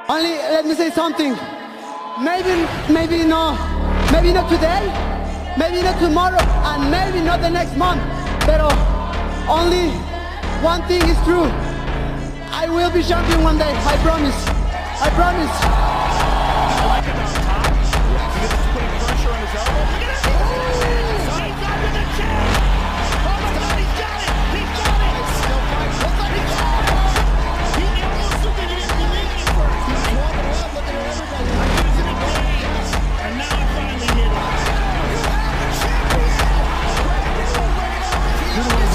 Only let me say something. Maybe not today, maybe not tomorrow, and maybe not the next month. Pero only one thing is true. I will be champion one day. I promise. I promise. Beautiful